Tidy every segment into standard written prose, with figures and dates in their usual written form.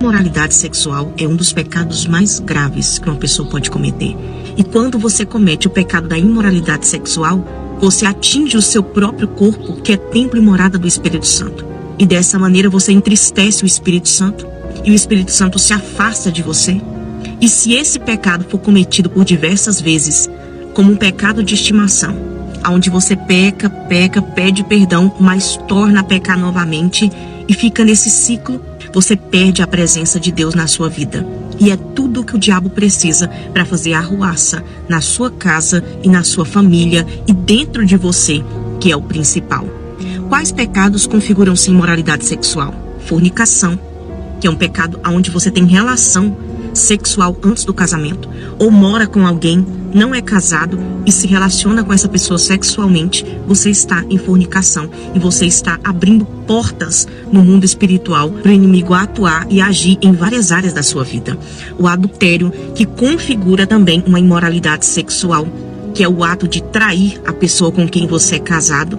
imoralidade sexual é um dos pecados mais graves que uma pessoa pode cometer. E quando você comete o pecado da imoralidade sexual, você atinge o seu próprio corpo, que é templo e morada do Espírito Santo. E dessa maneira você entristece o Espírito Santo, e o Espírito Santo se afasta de você. E se esse pecado for cometido por diversas vezes, como um pecado de estimação, onde você peca, pede perdão, mas torna a pecar novamente e fica nesse ciclo, você perde a presença de Deus na sua vida. E é tudo o que o diabo precisa para fazer arruaça na sua casa e na sua família e dentro de você, que é o principal. Quais pecados configuram-se imoralidade sexual? Fornicação, que é um pecado onde você tem relação sexual antes do casamento, ou mora com alguém, não é casado e se relaciona com essa pessoa sexualmente, você está em fornicação e você está abrindo portas no mundo espiritual para o inimigo atuar e agir em várias áreas da sua vida. O adultério, que configura também uma imoralidade sexual, que é o ato de trair a pessoa com quem você é casado.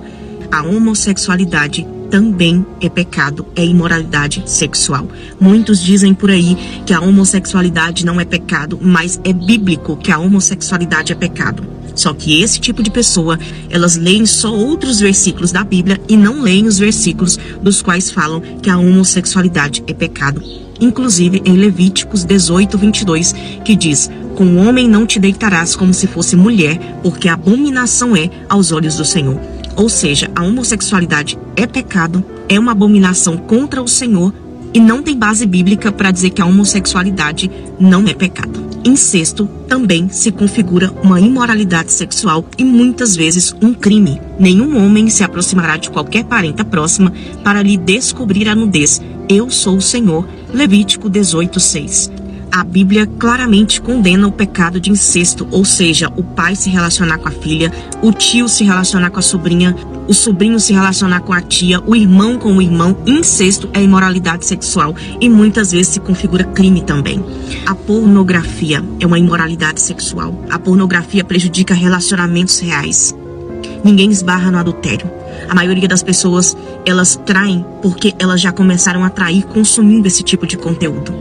A homossexualidade também é pecado, é imoralidade sexual. Muitos dizem por aí que a homossexualidade não é pecado, mas é bíblico que a homossexualidade é pecado. Só que esse tipo de pessoa, elas leem só outros versículos da Bíblia e não leem os versículos dos quais falam que a homossexualidade é pecado. Inclusive em Levíticos 18:22, que diz: com o homem não te deitarás como se fosse mulher, porque abominação é aos olhos do Senhor. Ou seja, a homossexualidade é pecado, é uma abominação contra o Senhor e não tem base bíblica para dizer que a homossexualidade não é pecado. Incesto também se configura uma imoralidade sexual e muitas vezes um crime. Nenhum homem se aproximará de qualquer parenta próxima para lhe descobrir a nudez. Eu sou o Senhor. Levítico 18:6. A Bíblia claramente condena o pecado de incesto, ou seja, o pai se relacionar com a filha, o tio se relacionar com a sobrinha, o sobrinho se relacionar com a tia, o irmão com o irmão. Incesto é imoralidade sexual e muitas vezes se configura crime também. A pornografia é uma imoralidade sexual. A pornografia prejudica relacionamentos reais. Ninguém esbarra no adultério. A maioria das pessoas, elas traem porque elas já começaram a trair consumindo esse tipo de conteúdo.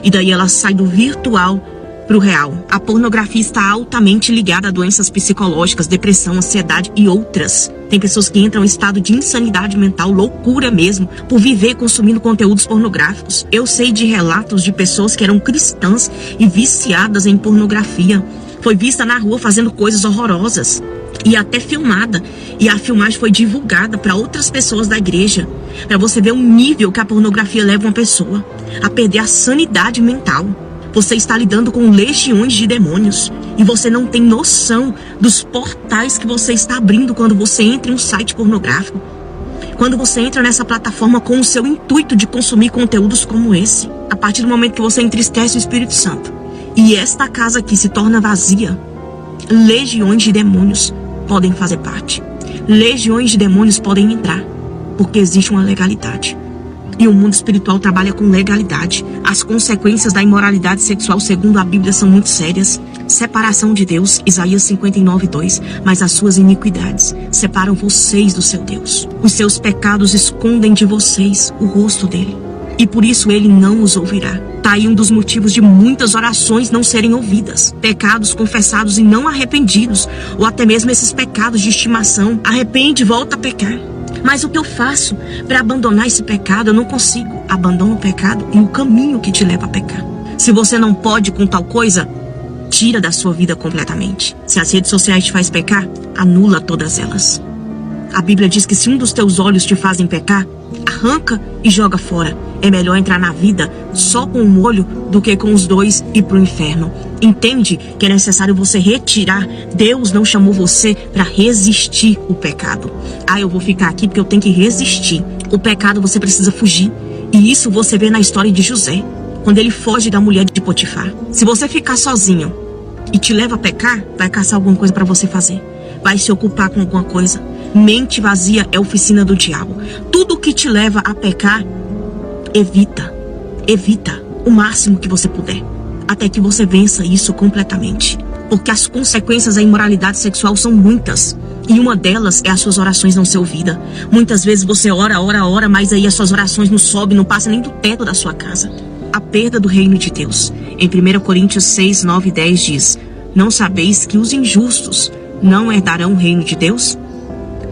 E daí ela sai do virtual para o real. A pornografia está altamente ligada a doenças psicológicas, depressão, ansiedade e outras. Tem pessoas que entram em estado de insanidade mental, loucura mesmo, por viver consumindo conteúdos pornográficos. Eu sei de relatos de pessoas que eram cristãs e viciadas em pornografia. Foi vista na rua fazendo coisas horrorosas e até filmada. E a filmagem foi divulgada para outras pessoas da igreja. Para você ver o nível que a pornografia leva uma pessoa a perder a sanidade mental. Você está lidando com legiões de demônios e você não tem noção dos portais que você está abrindo quando você entra em um site pornográfico. Quando você entra nessa plataforma com o seu intuito de consumir conteúdos como esse. A partir do momento que você entristece o Espírito Santo e esta casa aqui se torna vazia, legiões de demônios podem fazer parte. Legiões de demônios podem entrar, porque existe uma legalidade. E o mundo espiritual trabalha com legalidade. As consequências da imoralidade sexual, segundo a Bíblia, são muito sérias. Separação de Deus, Isaías 59:2. Mas as suas iniquidades separam vocês do seu Deus. Os seus pecados escondem de vocês o rosto dele. E por isso ele não os ouvirá. Tá aí um dos motivos de muitas orações não serem ouvidas. Pecados confessados e não arrependidos. Ou até mesmo esses pecados de estimação. Arrepende e volta a pecar. Mas o que eu faço para abandonar esse pecado? Eu não consigo. Abandona o pecado e o caminho que te leva a pecar. Se você não pode com tal coisa, tira da sua vida completamente. Se as redes sociais te fazem pecar, anula todas elas. A Bíblia diz que se um dos teus olhos te fazem pecar, arranca e joga fora. É melhor entrar na vida só com um olho do que com os dois e ir pro inferno. Entende que é necessário você retirar. Deus não chamou você para resistir o pecado. Eu vou ficar aqui porque eu tenho que resistir. O pecado você precisa fugir. E isso você vê na história de José, quando ele foge da mulher de Potifar. Se você ficar sozinho e te leva a pecar, vai caçar alguma coisa para você fazer. Vai se ocupar com alguma coisa. Mente vazia é oficina do diabo. Tudo que te leva a pecar, evita o máximo que você puder, até que você vença isso completamente. Porque as consequências da imoralidade sexual são muitas. E uma delas é as suas orações não ser ouvidas. Muitas vezes você ora, mas aí as suas orações não sobem, não passam nem do teto da sua casa. a perda do reino de Deus. Em 1 Coríntios 6, 9 e 10 diz: não sabeis que os injustos não herdarão o reino de Deus?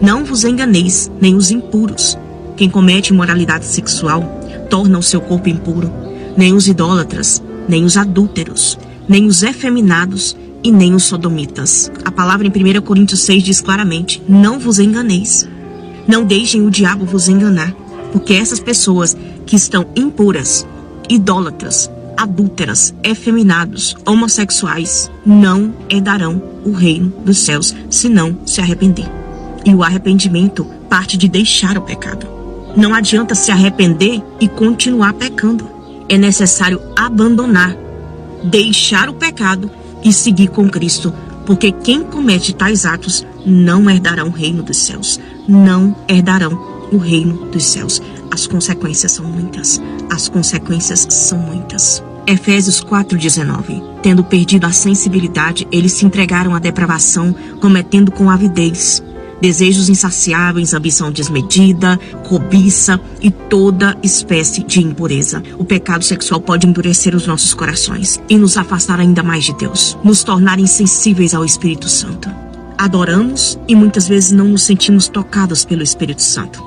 Não vos enganeis, nem os impuros. Quem comete imoralidade sexual torna o seu corpo impuro. Nem os idólatras, nem os adúlteros, nem os efeminados e nem os sodomitas. A palavra em 1 Coríntios 6 diz claramente: não vos enganeis. Não deixem o diabo vos enganar, porque essas pessoas que estão impuras, idólatras, adúlteras, efeminados, homossexuais, não herdarão o reino dos céus, se não se arrepender. E o arrependimento parte de deixar o pecado. Não adianta se arrepender e continuar pecando. É necessário abandonar, deixar o pecado e seguir com Cristo, porque quem comete tais atos não herdarão o reino dos céus. Não herdarão o reino dos céus. As consequências são muitas. As consequências são muitas. Efésios 4,19. Tendo perdido a sensibilidade, eles se entregaram à depravação, cometendo com avidez desejos insaciáveis, ambição desmedida, cobiça e toda espécie de impureza. O pecado sexual pode endurecer os nossos corações e nos afastar ainda mais de Deus, nos tornar insensíveis ao Espírito Santo. Adoramos e muitas vezes não nos sentimos tocados pelo Espírito Santo.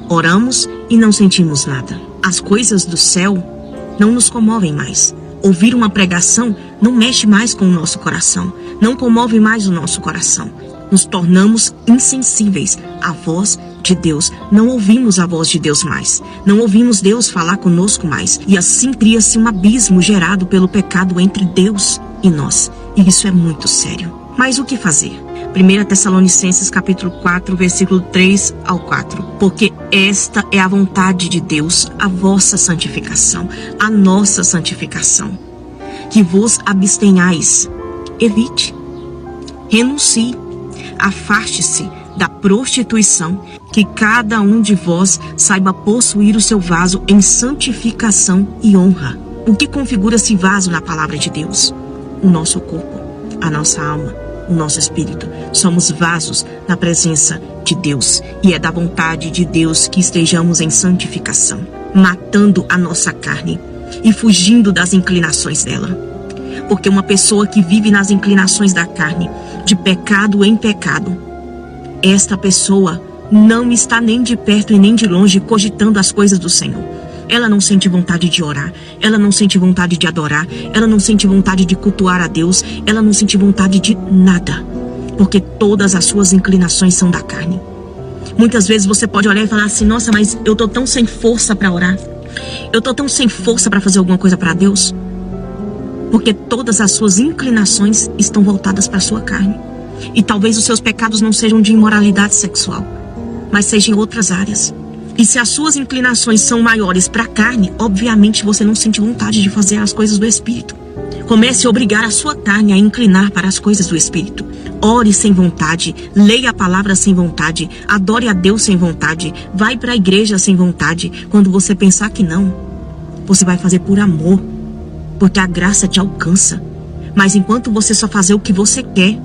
Oramos e não sentimos nada. As coisas do céu não nos comovem mais. Ouvir uma pregação não mexe mais com o nosso coração, não comove mais o nosso coração. Nos tornamos insensíveis à voz de Deus. Não ouvimos a voz de Deus mais. Não ouvimos Deus falar conosco mais. E assim cria-se um abismo gerado pelo pecado entre Deus e nós. E isso é muito sério. Mas o que fazer? 1 Tessalonicenses capítulo 4, versículo 3 ao 4. Porque esta é a vontade de Deus, a vossa santificação, a nossa santificação. Que vos abstenhais. Evite. Renuncie. Afaste-se da prostituição, que cada um de vós saiba possuir o seu vaso em santificação e honra. O que configura esse vaso na palavra de Deus? O nosso corpo, a nossa alma, o nosso espírito. Somos vasos na presença de Deus e é da vontade de Deus que estejamos em santificação, matando a nossa carne e fugindo das inclinações dela. Porque uma pessoa que vive nas inclinações da carne, de pecado em pecado, esta pessoa não está nem de perto e nem de longe cogitando as coisas do Senhor. Ela não sente vontade de orar, ela não sente vontade de adorar, ela não sente vontade de cultuar a Deus, ela não sente vontade de nada, porque todas as suas inclinações são da carne. Muitas vezes você pode olhar e falar assim: nossa, mas eu tô tão sem força para orar, eu tô tão sem força para fazer alguma coisa para Deus. Porque todas as suas inclinações estão voltadas para a sua carne. E talvez os seus pecados não sejam de imoralidade sexual, mas sejam em outras áreas. E se as suas inclinações são maiores para a carne, obviamente você não sente vontade de fazer as coisas do Espírito. Comece a obrigar a sua carne a inclinar para as coisas do Espírito. Ore sem vontade, leia a palavra sem vontade, adore a Deus sem vontade, vai para a igreja sem vontade. Quando você pensar que não, você vai fazer por amor, porque a graça te alcança. Mas enquanto você só fazer o que você quer,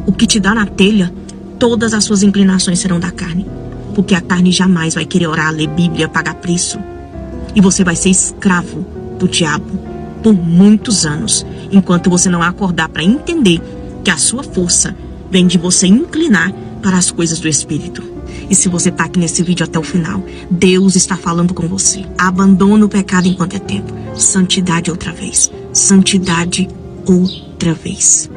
o que te dá na telha, todas as suas inclinações serão da carne. Porque a carne jamais vai querer orar, ler Bíblia, pagar preço. E você vai ser escravo do diabo por muitos anos, enquanto você não acordar para entender que a sua força vem de você inclinar para as coisas do Espírito. E se você está aqui nesse vídeo até o final, Deus está falando com você. Abandona o pecado enquanto é tempo. Santidade outra vez. Santidade outra vez.